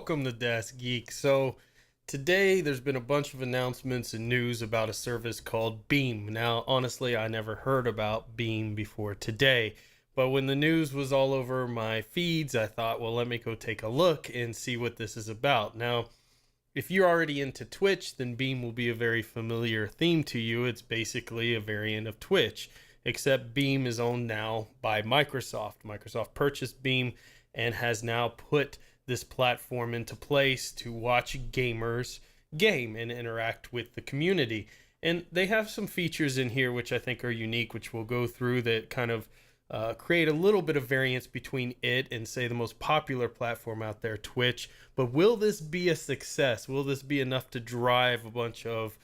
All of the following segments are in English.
Welcome to Desk Geek. So today there's been a bunch of announcements and news about a service called Beam. Now, honestly, I never heard about Beam before today, but when the news was all over my feeds, I thought, well, let me go take a look and see what this is about. Now, if you're already into Twitch, then Beam will be a very familiar theme to you. It's basically a variant of Twitch, except Beam is owned now by Microsoft. Microsoft purchased Beam and has now put this platform into place to watch gamers game and interact with the community. And they have some features in here which I think are unique, which we'll go through, that kind of create a little bit of variance between it and, say, the most popular platform out there, Twitch. But will this be a success? Will this be enough to drive a bunch of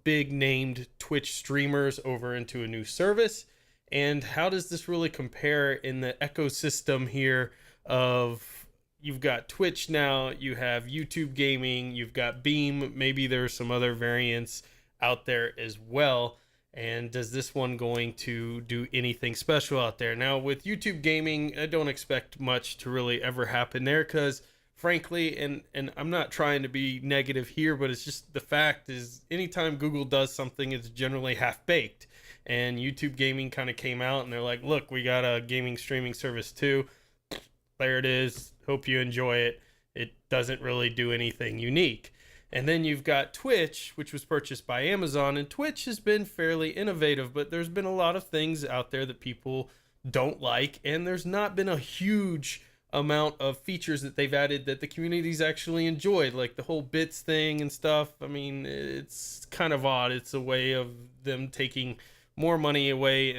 big named Twitch streamers over into a new service? And how does this really compare in the ecosystem here of, you've got Twitch now, you have YouTube gaming, you've got Beam, maybe there's some other variants out there as well. And does this one going to do anything special out there? Now, with YouTube gaming, I don't expect much to really ever happen there, because frankly, and I'm not trying to be negative here, but it's just the fact is, anytime Google does something, it's generally half-baked. And YouTube gaming kind of came out and they're like, look, we got a gaming streaming service too. There it is. Hope you enjoy it. It doesn't really do anything unique. And then you've got Twitch, which was purchased by Amazon, and Twitch has been fairly innovative, but there's been a lot of things out there that people don't like, and there's not been a huge amount of features that they've added that the community's actually enjoyed, like the whole bits thing and stuff. I mean, it's kind of odd. It's a way of them taking more money away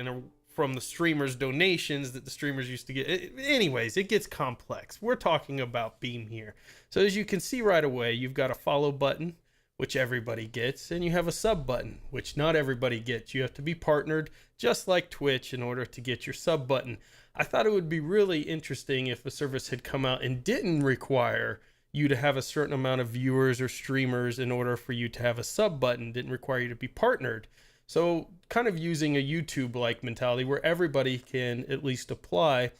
from the streamers' donations that the streamers used to get. Anyways, it gets complex. We're talking about Beam here. So as you can see right away, you've got a follow button, which everybody gets, and you have a sub button, which not everybody gets. You have to be partnered, just like Twitch, in order to get your sub button. I thought it would be really interesting if a service had come out and didn't require you to have a certain amount of viewers or streamers in order for you to have a sub button, didn't require you to be partnered. So kind of using a YouTube-like mentality where everybody can at least apply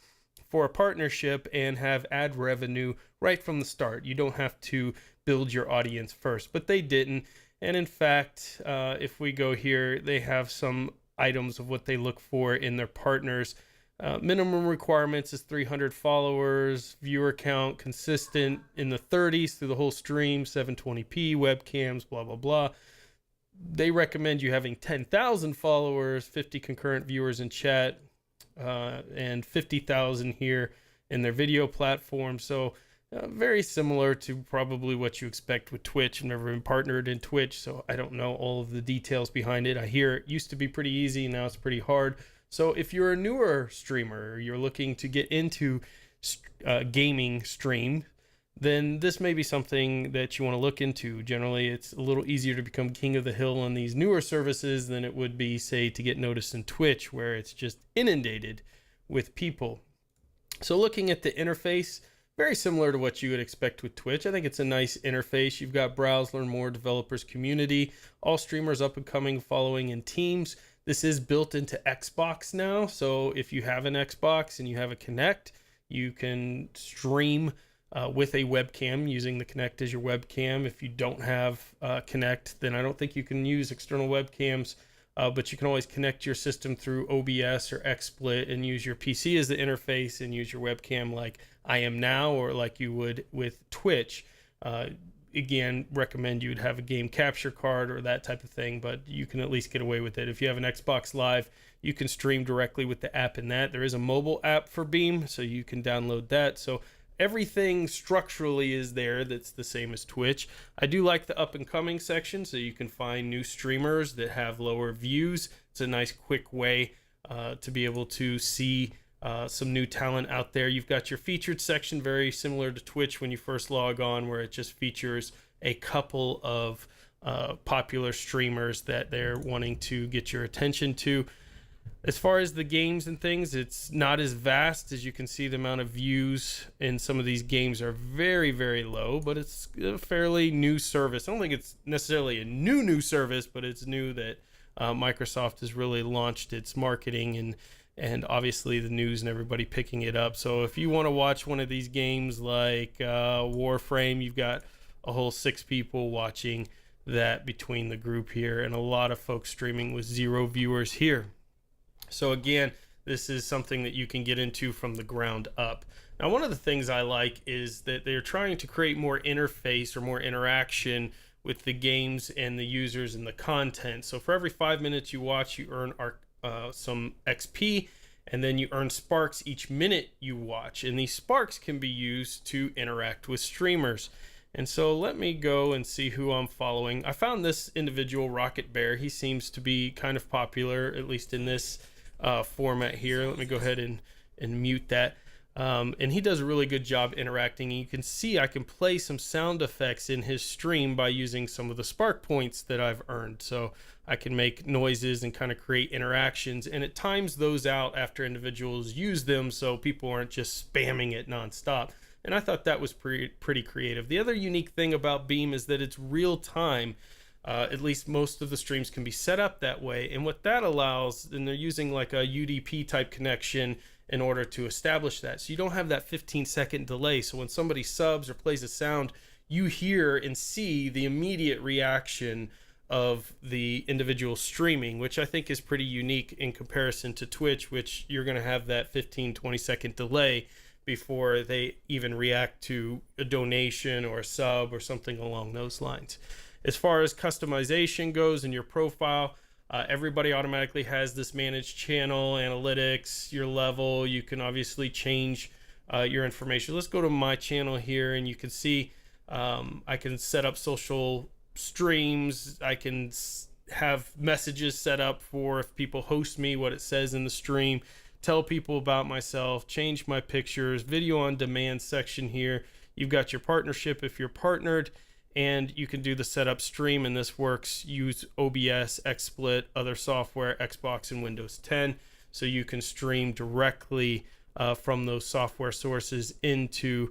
for a partnership and have ad revenue right from the start. You don't have to build your audience first, but they didn't. And in fact, if we go here, they have some items of what they look for in their partners. Minimum requirements is 300 followers, viewer count consistent in the 30s through the whole stream, 720p, webcams, blah, blah, blah. They recommend you having 10,000 followers, 50 concurrent viewers in chat, and 50,000 here in their video platform. So very similar to probably what you expect with Twitch. I've never been partnered in Twitch, so I don't know all of the details behind it. I hear it used to be pretty easy, now it's pretty hard. So if you're a newer streamer, or you're looking to get into gaming stream, then this may be something that you want to look into. Generally, it's a little easier to become king of the hill on these newer services than it would be, say, to get noticed in Twitch, where it's just inundated with people. So looking at the interface, very similar to what you would expect with Twitch. I think it's a nice interface. You've got browse, learn more, developers, community, all streamers up and coming, following in teams. This is built into Xbox now. So if you have an Xbox and you have a Kinect, you can stream with a webcam using the Kinect as your webcam. If you don't have Kinect, then I don't think you can use external webcams, but you can always connect your system through OBS or XSplit and use your PC as the interface and use your webcam like I am now, or like you would with Twitch. Again, recommend you would have a game capture card or that type of thing, but you can at least get away with it. If you have an Xbox Live, you can stream directly with the app in that. There is a mobile app for Beam, so you can download that. So everything structurally is there that's the same as Twitch. I do like the up and coming section, so you can find new streamers that have lower views. It's a nice quick way to be able to see some new talent out there. You've got your featured section, very similar to Twitch when you first log on, where it just features a couple of popular streamers that they're wanting to get your attention to. As far as the games and things, it's not as vast. As you can see, the amount of views in some of these games are very, very low, but it's a fairly new service. I don't think it's necessarily a new service, but it's new that Microsoft has really launched its marketing and obviously the news and everybody picking it up. So if you want to watch one of these games like Warframe, you've got a whole 6 people watching that between the group here, and a lot of folks streaming with 0 viewers here. So again, this is something that you can get into from the ground up. Now, one of the things I like is that they're trying to create more interface or more interaction with the games and the users and the content. So for every 5 minutes you watch, you earn some XP, and then you earn sparks each minute you watch. And these sparks can be used to interact with streamers. And so let me go and see who I'm following. I found this individual, Rocket Bear. He seems to be kind of popular, at least in this format here. Let me go ahead and mute that. And he does a really good job interacting. And you can see I can play some sound effects in his stream by using some of the spark points that I've earned. So I can make noises and kind of create interactions, and it times those out after individuals use them so people aren't just spamming it nonstop. And I thought that was pretty creative. The other unique thing about Beam is that it's real time. At least most of the streams can be set up that way. And what that allows, and they're using like a UDP type connection in order to establish that. So you don't have that 15-second delay. So when somebody subs or plays a sound, you hear and see the immediate reaction of the individual streaming, which I think is pretty unique in comparison to Twitch, which you're going to have that 15-20-second delay before they even react to a donation or a sub or something along those lines. As far as customization goes in your profile, everybody automatically has this managed channel, analytics, your level. You can obviously change your information. Let's go to my channel here, and you can see I can set up social streams. I can have messages set up for if people host me, what it says in the stream, tell people about myself, change my pictures, video on demand section here. You've got your partnership if you're partnered, and you can do the setup stream, and this works. Use OBS, XSplit, other software, Xbox and Windows 10, so you can stream directly from those software sources into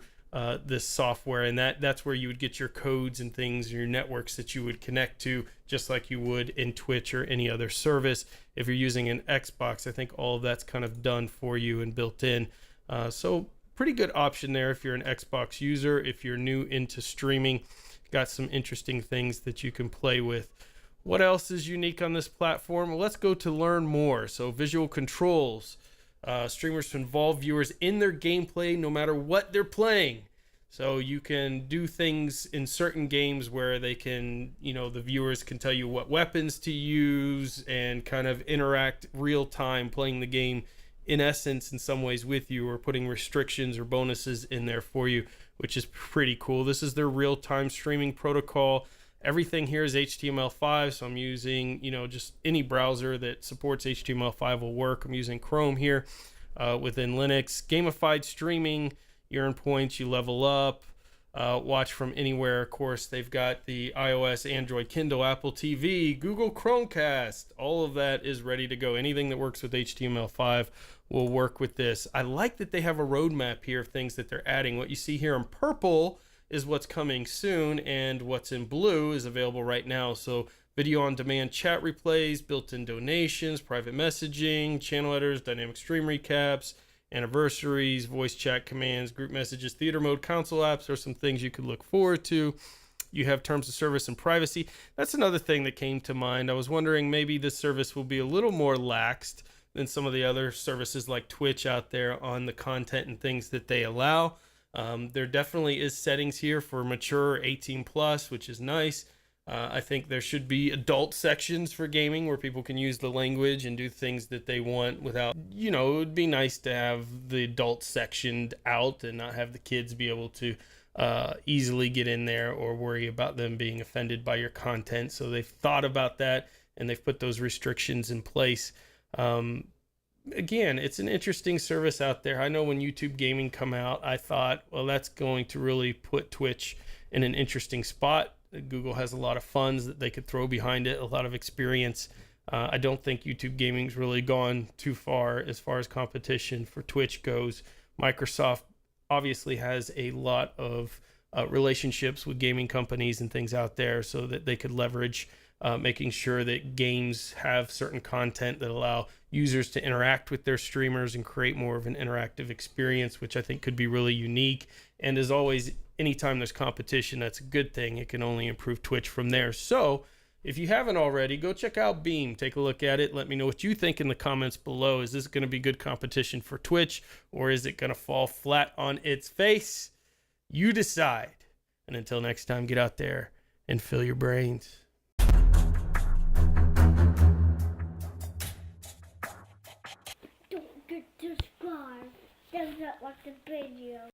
this software, and that's where you would get your codes and things, your networks that you would connect to, just like you would in Twitch or any other service. If you're using an Xbox, I think all of that's kind of done for you and built in. So pretty good option there if you're an Xbox user. If you're new into streaming, got some interesting things that you can play with. What else is unique on this platform? Well, let's go to learn more. So visual controls. Streamers to involve viewers in their gameplay no matter what they're playing. So you can do things in certain games where they can, the viewers can tell you what weapons to use and kind of interact real time playing the game in essence in some ways with you, or putting restrictions or bonuses in there for you, which is pretty cool. This is their real time streaming protocol. Everything here is HTML5, so I'm using, just any browser that supports HTML5 will work. I'm using Chrome here within Linux. Gamified streaming, you earn points, you level up, watch from anywhere. Of course, they've got the iOS, Android, Kindle, Apple TV, Google Chromecast. All of that is ready to go. Anything that works with HTML5 will work with this. I like that they have a roadmap here of things that they're adding. What you see here in purple is what's coming soon, and what's in blue is available right now. So video on demand chat replays, built-in donations, private messaging, channel headers, dynamic stream recaps, anniversaries, voice chat commands, group messages, theater mode, console apps are some things you could look forward to. You have terms of service and privacy. That's another thing that came to mind. I was wondering maybe this service will be a little more laxed than some of the other services like Twitch out there on the content and things that they allow. There definitely is settings here for mature 18 plus, which is nice. I think there should be adult sections for gaming where people can use the language and do things that they want without, it would be nice to have the adult sectioned out and not have the kids be able to easily get in there or worry about them being offended by your content. So they've thought about that and they've put those restrictions in place. Again, it's an interesting service out there. I know when YouTube Gaming come out, I thought, well, that's going to really put Twitch in an interesting spot. Google has a lot of funds that they could throw behind it, a lot of experience. I don't think YouTube Gaming's really gone too far as competition for Twitch goes. Microsoft obviously has a lot of relationships with gaming companies and things out there so that they could leverage making sure that games have certain content that allow users to interact with their streamers and create more of an interactive experience, which I think could be really unique. And as always, anytime there's competition, that's a good thing. It can only improve Twitch from there. So if you haven't already, go check out Beam. Take a look at it. Let me know what you think in the comments below. Is this going to be good competition for Twitch, or is it going to fall flat on its face? You decide. And until next time, get out there and fill your brains. Don't get subscribed. Does not like the video.